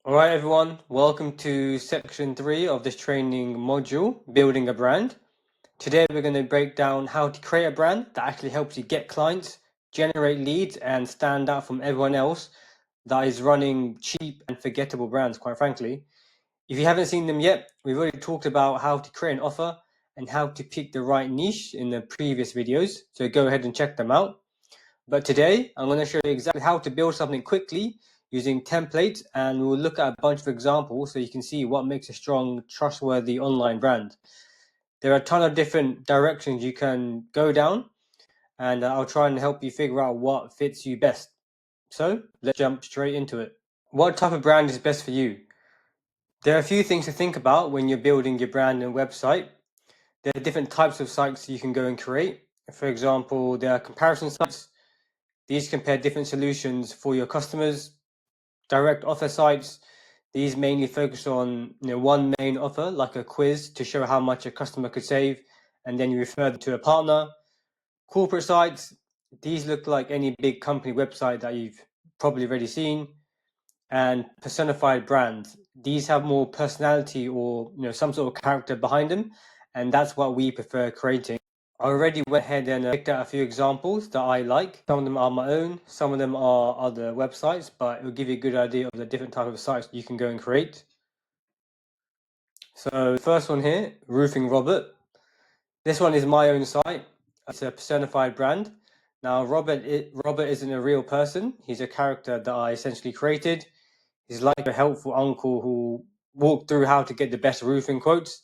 All right, everyone, welcome to section 3 of this training module, Building a Brand. Today, we're going to break down how to create a brand that actually helps you get clients, generate leads, and stand out from everyone else that is running cheap and forgettable brands, quite frankly. If you haven't seen them yet, we've already talked about how to create an offer and how to pick the right niche in the previous videos, so go ahead and check them out. But today, I'm going to show you exactly how to build something quickly using templates, and we'll look at a bunch of examples so you can see what makes a strong, trustworthy online brand. There are a ton of different directions you can go down, and I'll try and help you figure out what fits you best. So let's jump straight into it. What type of brand is best for you? There are a few things to think about when you're building your brand and website. There are different types of sites you can go and create. For example, there are comparison sites. These compare different solutions for your customers. Direct offer sites, these mainly focus on one main offer, like a quiz to show how much a customer could save, and then you refer them to a partner. Corporate sites, these look like any big company website that you've probably already seen. And personified brands, these have more personality or some sort of character behind them, and that's what we prefer creating. I already went ahead and picked out a few examples that I like. Some of them are my own, some of them are other websites, but it will give you a good idea of the different type of sites you can go and create. So the first one here, Roofing Robert. This one is my own site. It's a personified brand. Now, Robert isn't a real person. He's a character that I essentially created. He's like a helpful uncle who walked through how to get the best roofing quotes.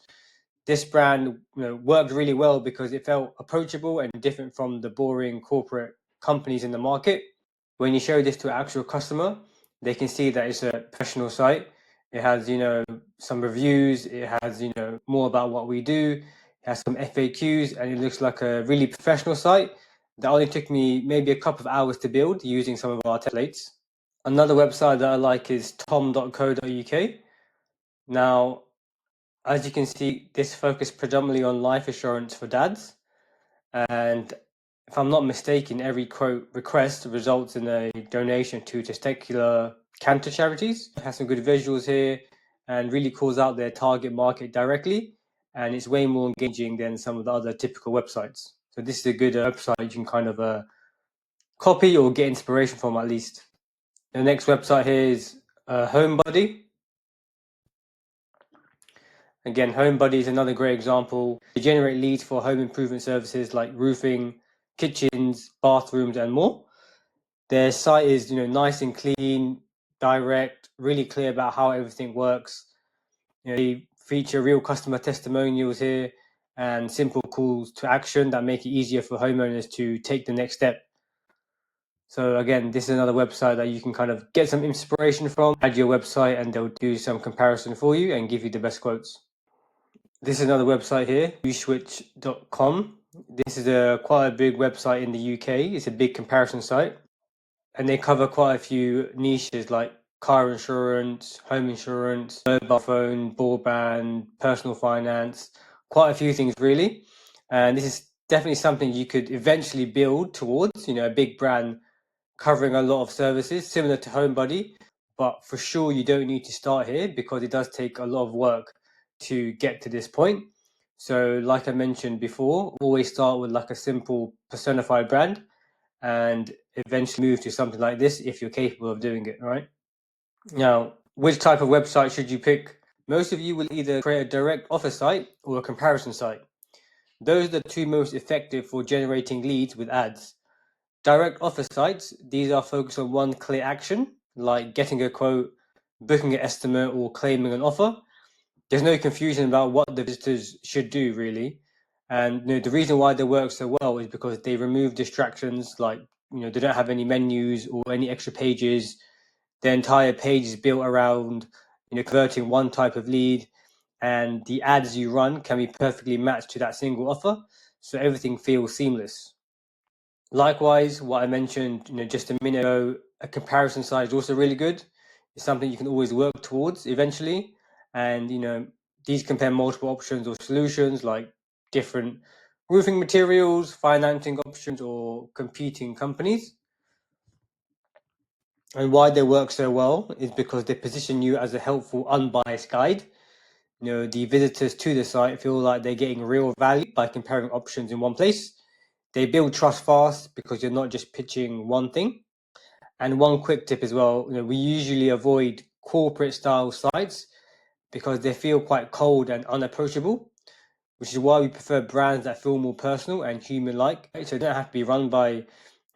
This brand worked really well because it felt approachable and different from the boring corporate companies in the market. When you show this to an actual customer, they can see that it's a professional site. It has, some reviews. It has, more about what we do. It has some FAQs, and it looks like a really professional site that only took me maybe a couple of hours to build using some of our templates. Another website that I like is tom.co.uk. Now, as you can see, this focused predominantly on life insurance for dads. And if I'm not mistaken, every quote request results in a donation to testicular cancer charities. It has some good visuals here and really calls out their target market directly. And it's way more engaging than some of the other typical websites. So this is a good website you can kind of copy or get inspiration from at least. The next website here is HomeBuddy. Again, HomeBuddy is another great example. They generate leads for home improvement services like roofing, kitchens, bathrooms, and more. Their site is, nice and clean, direct, really clear about how everything works. They feature real customer testimonials here and simple calls to action that make it easier for homeowners to take the next step. So again, this is another website that you can kind of get some inspiration from, add your website, and they'll do some comparison for you and give you the best quotes. This is another website here, uswitch.com. This is quite a big website in the UK. It's a big comparison site. And they cover quite a few niches like car insurance, home insurance, mobile phone, broadband, personal finance, quite a few things really. And this is definitely something you could eventually build towards, a big brand covering a lot of services similar to HomeBuddy. But for sure, you don't need to start here because it does take a lot of work to get to this point. So like I mentioned before, always start with like a simple personified brand and eventually move to something like this if you're capable of doing it, right? Now, which type of website should you pick? Most of you will either create a direct offer site or a comparison site. Those are the two most effective for generating leads with ads. Direct offer sites, these are focused on one clear action, like getting a quote, booking an estimate, or claiming an offer. There's no confusion about what the visitors should do, really. And the reason why they work so well is because they remove distractions, like they don't have any menus or any extra pages. The entire page is built around converting one type of lead, and the ads you run can be perfectly matched to that single offer, so everything feels seamless. Likewise, what I mentioned just a minute ago, a comparison site is also really good. It's something you can always work towards eventually. And these compare multiple options or solutions like different roofing materials, financing options, or competing companies. And why they work so well is because they position you as a helpful, unbiased guide. The visitors to the site feel like they're getting real value by comparing options in one place. They build trust fast because you're not just pitching one thing. And one quick tip as well, we usually avoid corporate style sites because they feel quite cold and unapproachable, which is why we prefer brands that feel more personal and human-like. So they don't have to be run by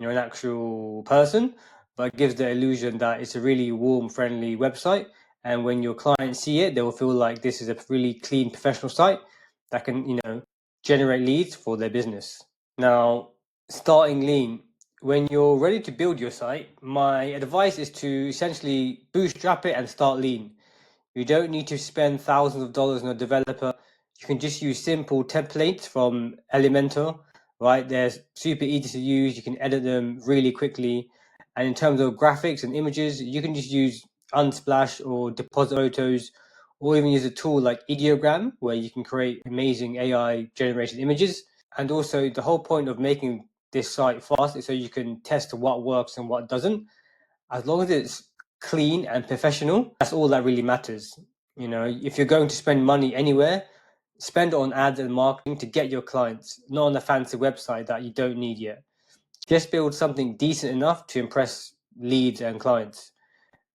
an actual person, but it gives the illusion that it's a really warm, friendly website. And when your clients see it, they will feel like this is a really clean, professional site that can, generate leads for their business. Now, starting lean. When you're ready to build your site, my advice is to essentially bootstrap it and start lean. You don't need to spend thousands of dollars on a developer. You can just use simple templates from Elementor, right? They're super easy to use. You can edit them really quickly. And in terms of graphics and images, you can just use Unsplash or Depositphotos, or even use a tool like Ideogram, where you can create amazing AI generated images. And also, the whole point of making this site fast is so you can test what works and what doesn't. As long as it's clean and professional, that's all that really matters. If you're going to spend money anywhere, spend it on ads and marketing to get your clients, not on a fancy website that you don't need yet. Just build something decent enough to impress leads and clients.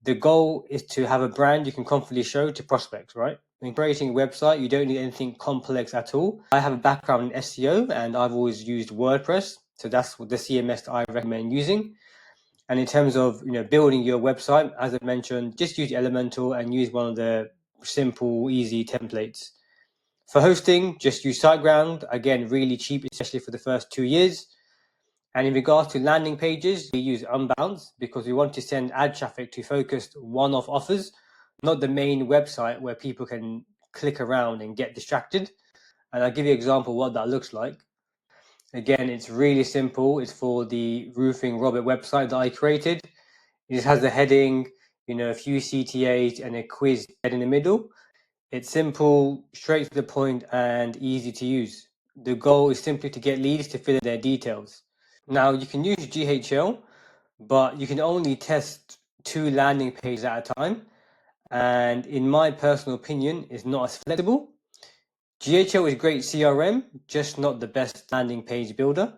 The goal is to have a brand you can confidently show to prospects, right? In creating a website, you don't need anything complex at all. I have a background in SEO and I've always used WordPress. So that's the CMS that I recommend using. And in terms of building your website, as I mentioned, just use Elementor and use one of the simple, easy templates. For hosting, just use SiteGround. Again, really cheap, especially for the first 2 years. And in regards to landing pages, we use Unbounce because we want to send ad traffic to focused one-off offers, not the main website where people can click around and get distracted. And I'll give you an example of what that looks like. Again, it's really simple. It's for the Roofing Robert website that I created. It just has the heading, a few CTAs and a quiz in the middle. It's simple, straight to the point, and easy to use. The goal is simply to get leads to fill in their details. Now, you can use GHL, but you can only test 2 landing pages at a time. And in my personal opinion, it's not as flexible. GHL is great CRM, just not the best landing page builder.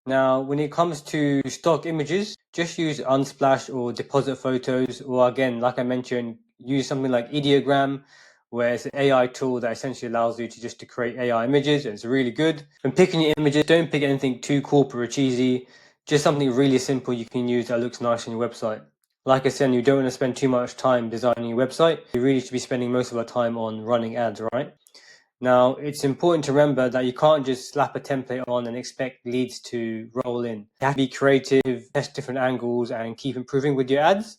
Now, when it comes to stock images, just use Unsplash or Depositphotos, or again, like I mentioned, use something like Ideogram, where it's an AI tool that essentially allows you to create AI images. And it's really good. When picking your images, don't pick anything too corporate or cheesy. Just something really simple you can use that looks nice on your website. Like I said, you don't want to spend too much time designing your website. You really should be spending most of our time on running ads, right? Now, it's important to remember that you can't just slap a template on and expect leads to roll in. You have to be creative, test different angles, and keep improving with your ads.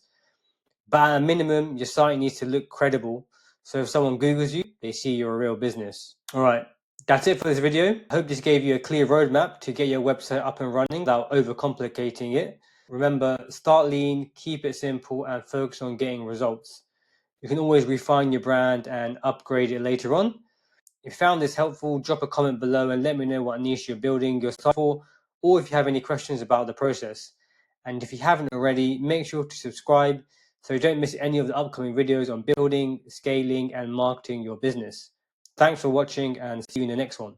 But at a minimum, your site needs to look credible. So if someone Googles you, they see you're a real business. All right, that's it for this video. I hope this gave you a clear roadmap to get your website up and running without overcomplicating it. Remember, start lean, keep it simple, and focus on getting results. You can always refine your brand and upgrade it later on. If you found this helpful, drop a comment below and let me know what niche you're building your site for, or if you have any questions about the process. And if you haven't already, make sure to subscribe so you don't miss any of the upcoming videos on building, scaling, and marketing your business. Thanks for watching and see you in the next one.